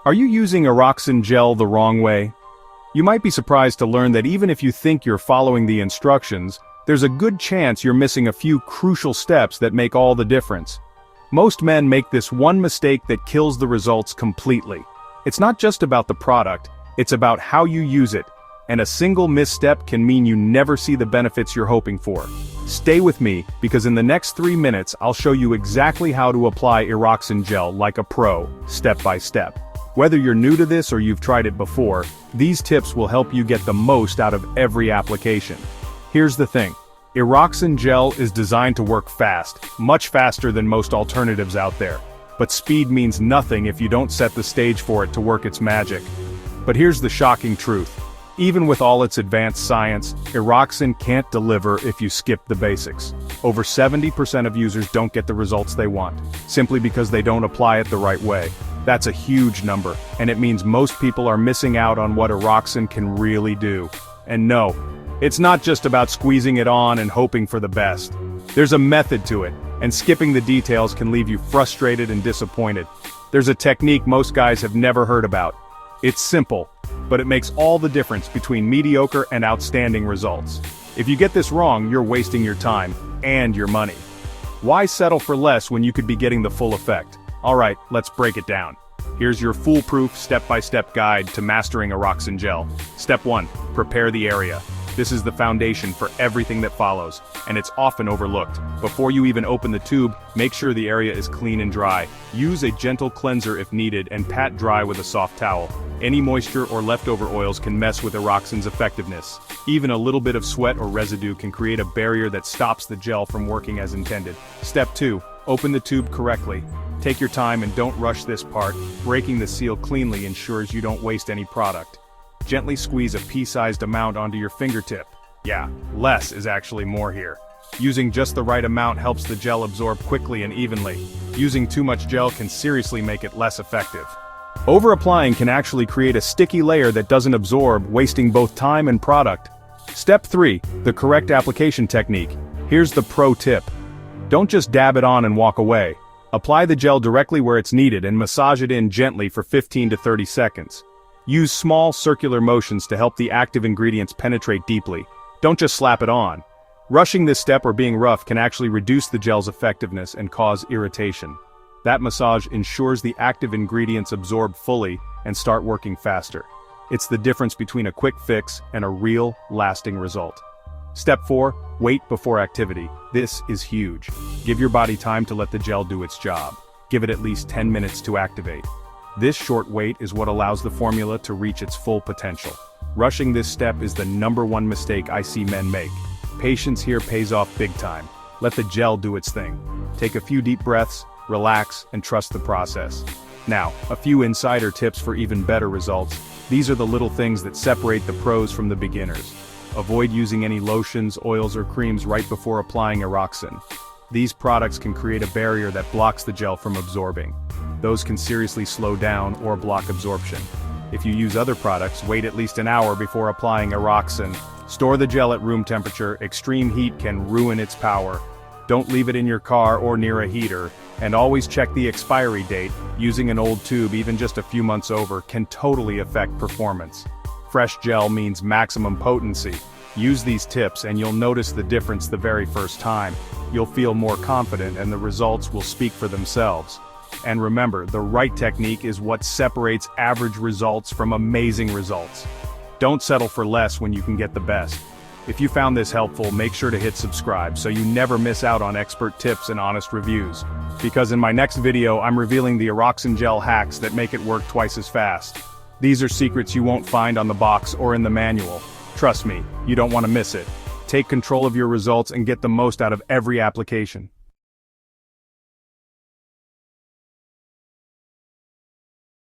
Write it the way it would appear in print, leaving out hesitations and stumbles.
Are you using Eroxon Gel the wrong way? You might be surprised to learn that even if you think you're following the instructions, there's a good chance you're missing a few crucial steps that make all the difference. Most men make this one mistake that kills the results completely. It's not just about the product, it's about how you use it, and a single misstep can mean you never see the benefits you're hoping for. Stay with me, because in the next 3 minutes I'll show you exactly how to apply Eroxon Gel like a pro, step by step. Whether you're new to this or you've tried it before, these tips will help you get the most out of every application. Here's the thing. Eroxon Gel is designed to work fast, much faster than most alternatives out there. But speed means nothing if you don't set the stage for it to work its magic. But here's the shocking truth. Even with all its advanced science, Eroxon can't deliver if you skip the basics. Over 70% of users don't get the results they want, simply because they don't apply it the right way. That's a huge number, and it means most people are missing out on what Eroxon can really do. And no, it's not just about squeezing it on and hoping for the best. There's a method to it, and skipping the details can leave you frustrated and disappointed. There's a technique most guys have never heard about. It's simple, but it makes all the difference between mediocre and outstanding results. If you get this wrong, you're wasting your time and your money. Why settle for less when you could be getting the full effect? Alright, let's break it down. Here's your foolproof step-by-step guide to mastering Eroxon Gel. Step 1. Prepare the area. This is the foundation for everything that follows, and it's often overlooked. Before you even open the tube, make sure the area is clean and dry. Use a gentle cleanser if needed and pat dry with a soft towel. Any moisture or leftover oils can mess with Eroxon's effectiveness. Even a little bit of sweat or residue can create a barrier that stops the gel from working as intended. Step 2. Open the tube correctly. Take your time and don't rush this part. Breaking the seal cleanly ensures you don't waste any product. Gently squeeze a pea-sized amount onto your fingertip. Yeah, less is actually more here. Using just the right amount helps the gel absorb quickly and evenly. Using too much gel can seriously make it less effective. Over-applying can actually create a sticky layer that doesn't absorb, wasting both time and product. Step 3. The correct application technique. Here's the pro tip. Don't just dab it on and walk away. Apply the gel directly where it's needed and massage it in gently for 15 to 30 seconds. Use small circular motions to help the active ingredients penetrate deeply. Don't just slap it on. Rushing this step or being rough can actually reduce the gel's effectiveness and cause irritation. That massage ensures the active ingredients absorb fully and start working faster. It's the difference between a quick fix and a real, lasting result. Step 4. Wait before activity. This is huge. Give your body time to let the gel do its job. Give it at least 10 minutes to activate. This short wait is what allows the formula to reach its full potential. Rushing this step is the #1 mistake I see men make. Patience here pays off big time. Let the gel do its thing. Take a few deep breaths, relax, and trust the process. Now, a few insider tips for even better results. These are the little things that separate the pros from the beginners. Avoid using any lotions, oils, or creams right before applying Eroxon. These products can create a barrier that blocks the gel from absorbing. Those can seriously slow down or block absorption. If you use other products, wait at least an hour before applying Eroxon. Store the gel at room temperature. Extreme heat can ruin its power. Don't leave it in your car or near a heater. And always check the expiry date. Using an old tube even just a few months over can totally affect performance. Fresh gel means maximum potency. Use these tips and you'll notice the difference the very first time. You'll feel more confident and the results will speak for themselves. And remember, the right technique is what separates average results from amazing results. Don't settle for less when you can get the best. If you found this helpful, make sure to hit subscribe so you never miss out on expert tips and honest reviews. Because in my next video, I'm revealing the Eroxon Gel hacks that make it work twice as fast. These are secrets you won't find on the box or in the manual. Trust me, you don't want to miss it. Take control of your results and get the most out of every application.